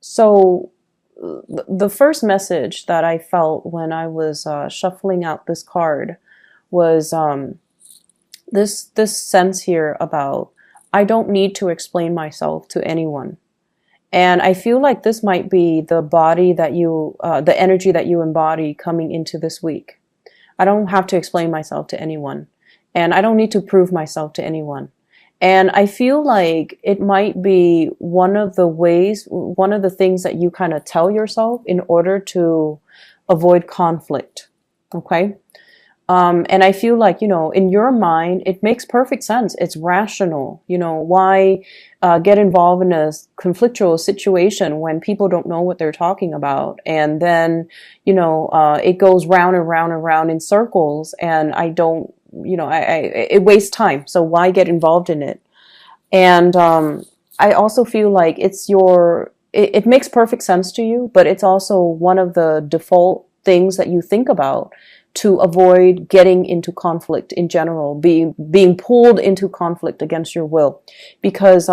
So the first message that I felt when I was shuffling out this card was this sense here about I don't need to explain myself to anyone. And I feel like this might be the body that the energy that you embody coming into this week. I don't have to explain myself to anyone. And I don't need to prove myself to anyone. And I feel like it might be one of the ways, one of the things that you kind of tell yourself in order to avoid conflict. Okay. And I feel like, in your mind, it makes perfect sense. It's rational. Why get involved in a conflictual situation when people don't know what they're talking about? And then, it goes round and round and round in circles, and I don't, it wastes time. So why get involved in it? And I also feel like it makes perfect sense to you, but it's also one of the default things that you think about to avoid getting into conflict in general, being pulled into conflict against your will. Because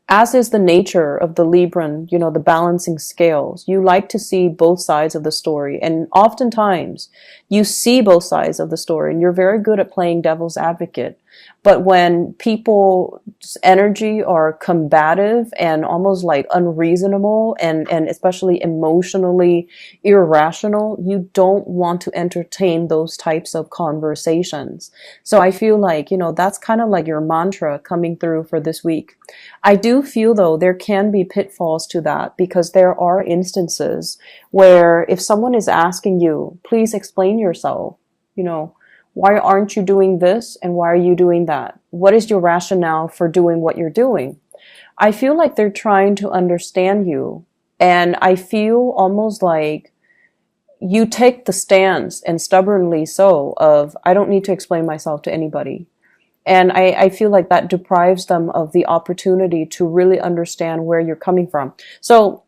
as is the nature of the Libran, the balancing scales, you like to see both sides of the story. And oftentimes you see both sides of the story and you're very good at playing devil's advocate. But when people's energy are combative and almost like unreasonable and especially emotionally irrational, you don't want to entertain those types of conversations. So I feel like, that's kind of like your mantra coming through for this week. I do feel though there can be pitfalls to that because there are instances where if someone is asking you, please explain yourself, why aren't you doing this and why are you doing that? What is your rationale for doing what you're doing? I feel like they're trying to understand you, and I feel almost like you take the stance, and stubbornly so, of I don't need to explain myself to anybody. And I feel like that deprives them of the opportunity to really understand where you're coming from. So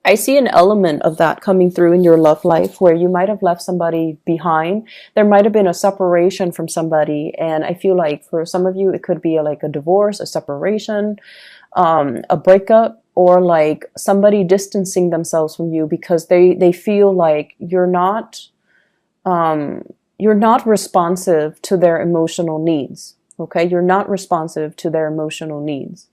I see an element of that coming through in your love life where you might have left somebody behind. There might have been a separation from somebody. And I feel like for some of you, it could be like a divorce, a separation, a breakup, or like somebody distancing themselves from you because they feel like you're not responsive to their emotional needs. Okay. You're not responsive to their emotional needs.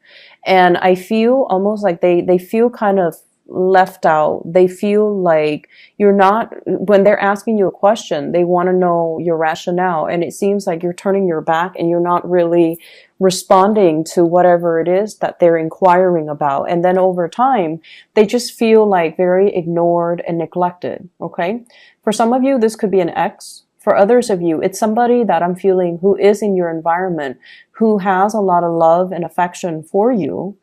And I feel almost like they feel kind of left out. They feel like you're not, when they're asking you a question, they want to know your rationale. And it seems like you're turning your back and you're not really responding to whatever it is that they're inquiring about. And then over time, they just feel like very ignored and neglected. Okay. For some of you, this could be an ex. For others of you, it's somebody that I'm feeling who is in your environment, who has a lot of love and affection for you.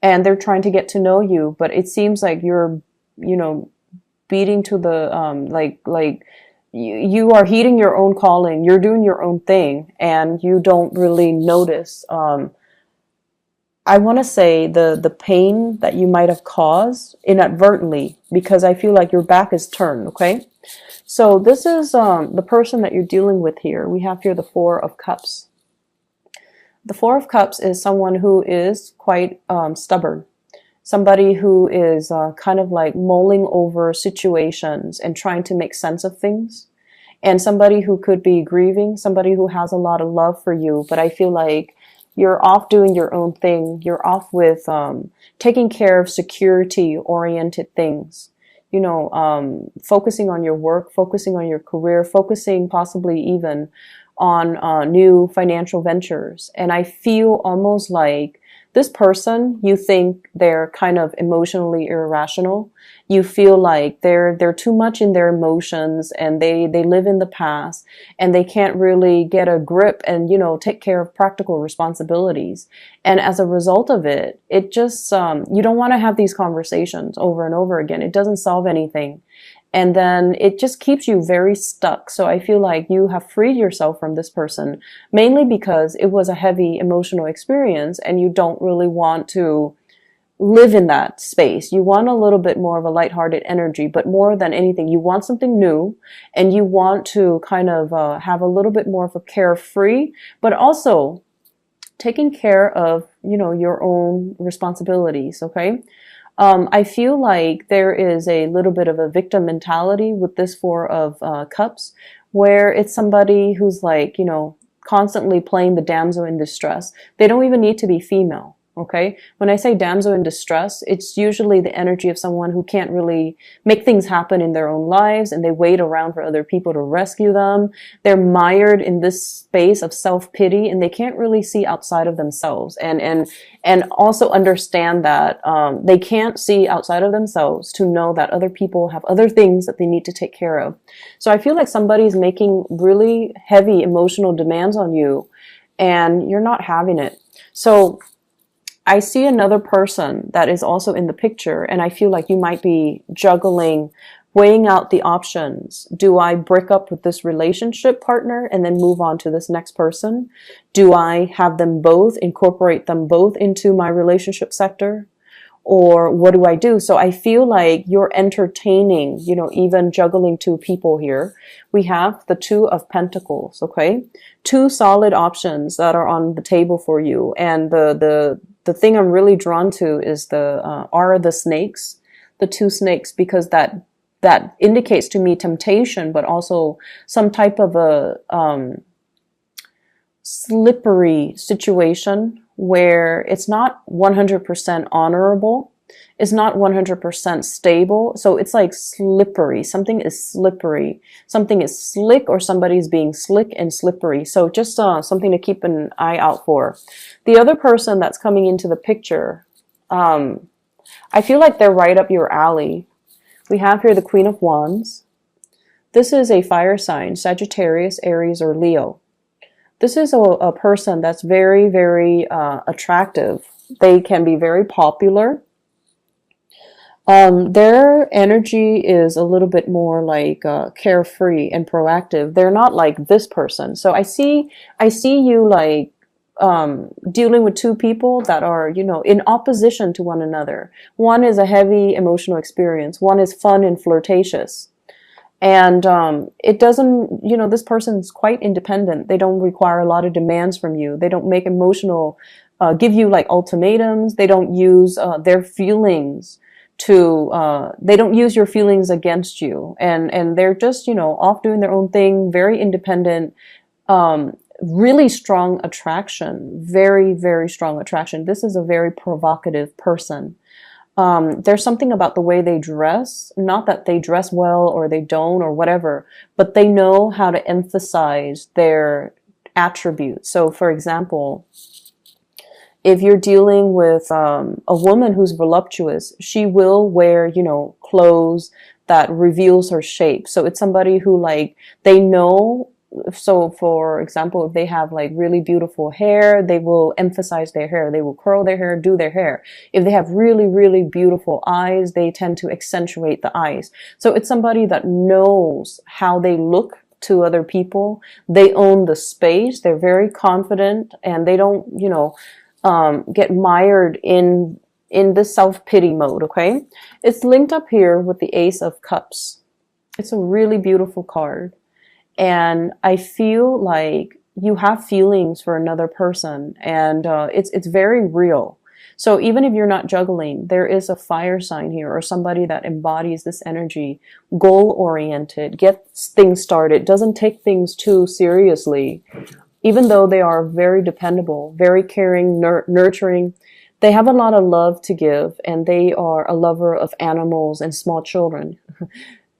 And they're trying to get to know you, but it seems like you're, beating to the, you are heeding your own calling. You're doing your own thing and you don't really notice, I want to say the pain that you might have caused inadvertently, because I feel like your back is turned. Okay. So this is, the person that you're dealing with here. We have here the Four of Cups. The Four of Cups is someone who is quite stubborn, somebody who is kind of like mulling over situations and trying to make sense of things, and somebody who could be grieving, somebody who has a lot of love for you, but I feel like you're off doing your own thing. You're off with taking care of security-oriented things, focusing on your work, focusing on your career, focusing possibly even on new financial ventures. And I feel almost like this person, you think they're kind of emotionally irrational. You feel like they're too much in their emotions and they live in the past and they can't really get a grip and, take care of practical responsibilities. And as a result of it, it just, you don't want to have these conversations over and over again. It doesn't solve anything. And then it just keeps you very stuck. So I feel like you have freed yourself from this person, mainly because it was a heavy emotional experience and you don't really want to live in that space. You want a little bit more of a lighthearted energy, but more than anything, you want something new and you want to kind of have a little bit more of a carefree, but also taking care of, your own responsibilities. Okay. I feel like there is a little bit of a victim mentality with this Four of Cups, where it's somebody who's like, constantly playing the damsel in distress. They don't even need to be female. Okay. When I say damsel in distress, it's usually the energy of someone who can't really make things happen in their own lives, and they wait around for other people to rescue them. They're mired in this space of self-pity, and they can't really see outside of themselves, and also understand that, they can't see outside of themselves to know that other people have other things that they need to take care of. So I feel like somebody's making really heavy emotional demands on you, and you're not having it. So I see another person that is also in the picture, and I feel like you might be juggling, weighing out the options. Do I break up with this relationship partner and then move on to this next person? Do I have them both, incorporate them both into my relationship sector? Or what do I do? So I feel like you're entertaining, even juggling two people here. We have the Two of Pentacles, okay? Two solid options that are on the table for you. And the thing I'm really drawn to is the snakes, the two snakes, because that indicates to me temptation, but also some type of a slippery situation where it's not 100% honorable. It's not 100% stable. So it's like slippery. Something is slippery. Something is slick, or somebody's being slick and slippery. So just something to keep an eye out for. The other person that's coming into the picture, I feel like they're right up your alley. We have here the Queen of Wands. This is a fire sign, Sagittarius, Aries, or Leo. This is a person that's very, very attractive. They can be very popular. Their energy is a little bit more like carefree and proactive. They're not like this person. So I see you like dealing with two people that are, in opposition to one another. One is a heavy emotional experience. One is fun and flirtatious. And it doesn't, this person's quite independent. They don't require a lot of demands from you. They don't make emotional, give you like ultimatums. They don't use their feelings they don't use your feelings against you. And they're just, off doing their own thing, very independent, really strong attraction, very, very strong attraction. This is a very provocative person. There's something about the way they dress, not that they dress well or they don't or whatever, but they know how to emphasize their attributes. So for example, if you're dealing with a woman who's voluptuous, she will wear, clothes that reveals her shape. So it's somebody who like, they know. So for example, if they have like really beautiful hair, they will emphasize their hair. They will curl their hair, do their hair. If they have really, really beautiful eyes, they tend to accentuate the eyes. So it's somebody that knows how they look to other people. They own the space. They're very confident, and they don't, get mired in the self-pity mode, okay? It's linked up here with the Ace of Cups. It's a really beautiful card. And I feel like you have feelings for another person, and it's very real. So even if you're not juggling, there is a fire sign here, or somebody that embodies this energy, goal-oriented, gets things started, doesn't take things too seriously. Even though they are very dependable, very caring, nurturing, they have a lot of love to give, and they are a lover of animals and small children.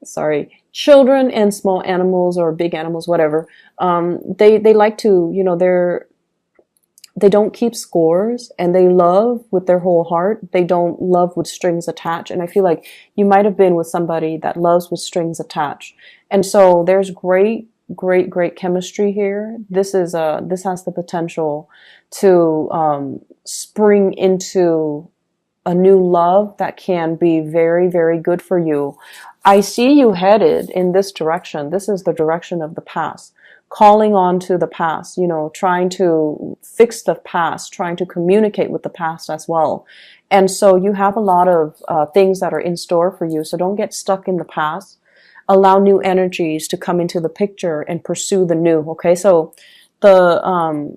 Sorry, children and small animals or big animals, whatever. They like to, they don't keep scores, and they love with their whole heart. They don't love with strings attached. And I feel like you might have been with somebody that loves with strings attached. And so there's great chemistry here. This has the potential to spring into a new love that can be very, very good for you. I see you headed in this direction. This is the direction of the past, calling on to the past, trying to fix the past, trying to communicate with the past as well. And so you have a lot of things that are in store for you. So don't get stuck in the past. Allow new energies to come into the picture and pursue the new. Okay, so the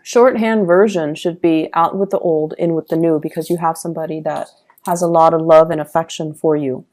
shorthand version should be out with the old, in with the new, because you have somebody that has a lot of love and affection for you.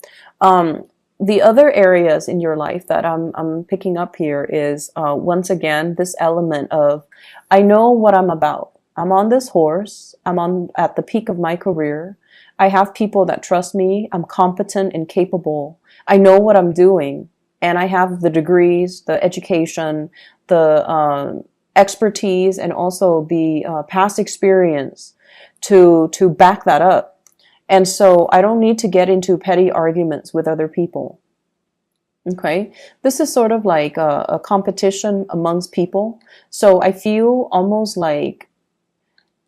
The other areas in your life that I'm picking up here is, once again, this element of, I know what I'm about. I'm on this horse. At the peak of my career. I have people that trust me. I'm competent and capable. I know what I'm doing. And I have the degrees, the education, the expertise, and also the past experience to back that up. And so I don't need to get into petty arguments with other people. Okay. This is sort of like a competition amongst people. So I feel almost like,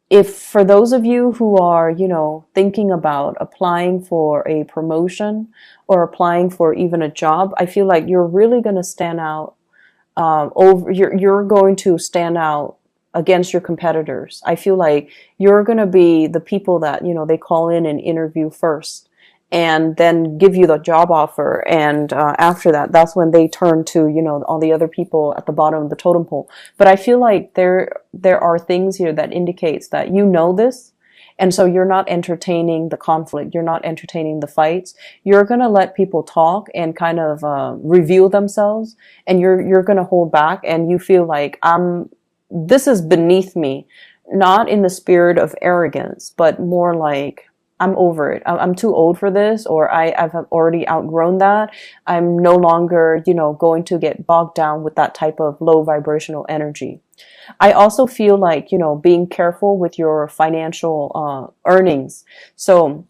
if for those of you who are, thinking about applying for a promotion or applying for even a job, I feel like you're really going to stand out, you're going to stand out against your competitors. I feel like you're going to be the people that, they call in and interview first and then give you the job offer. And after that, that's when they turn to, all the other people at the bottom of the totem pole. But I feel like there are things here that indicates that this. And so you're not entertaining the conflict. You're not entertaining the fights. You're going to let people talk and kind of reveal themselves. And you're going to hold back. And you feel like, this is beneath me, not in the spirit of arrogance, but more like, I'm over it. I'm too old for this, or I've already outgrown that. I'm no longer, going to get bogged down with that type of low vibrational energy. I also feel like, being careful with your financial earnings. So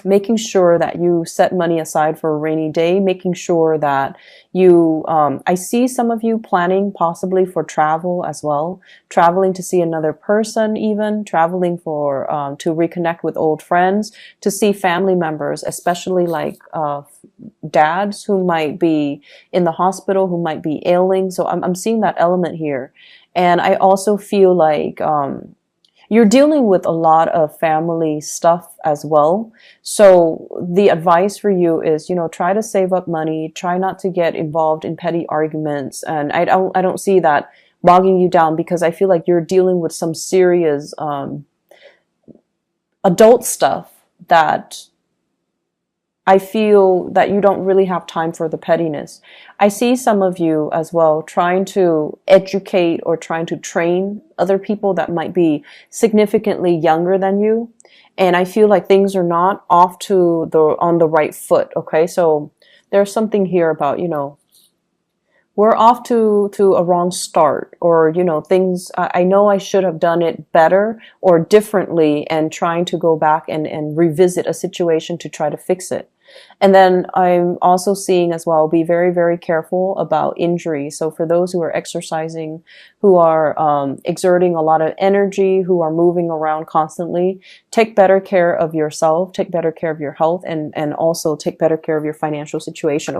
making sure that you set money aside for a rainy day, making sure that you, I see some of you planning possibly for travel as well, traveling to see another person, even traveling for, to reconnect with old friends, to see family members, especially like, dads who might be in the hospital, who might be ailing. So I'm seeing that element here. And I also feel like, you're dealing with a lot of family stuff as well. So the advice for you is, try to save up money, try not to get involved in petty arguments. And I don't see that bogging you down, because I feel like you're dealing with some serious, adult stuff that I feel that you don't really have time for the pettiness. I see some of you as well trying to educate or trying to train other people that might be significantly younger than you. And I feel like things are not on the right foot. Okay. So there's something here about, we're off to a wrong start, or, things, I know I should have done it better or differently, and trying to go back and revisit a situation to try to fix it. And then I'm also seeing as well, be very, very careful about injury. So for those who are exercising, who are exerting a lot of energy, who are moving around constantly, take better care of yourself, take better care of your health, and also take better care of your financial situation.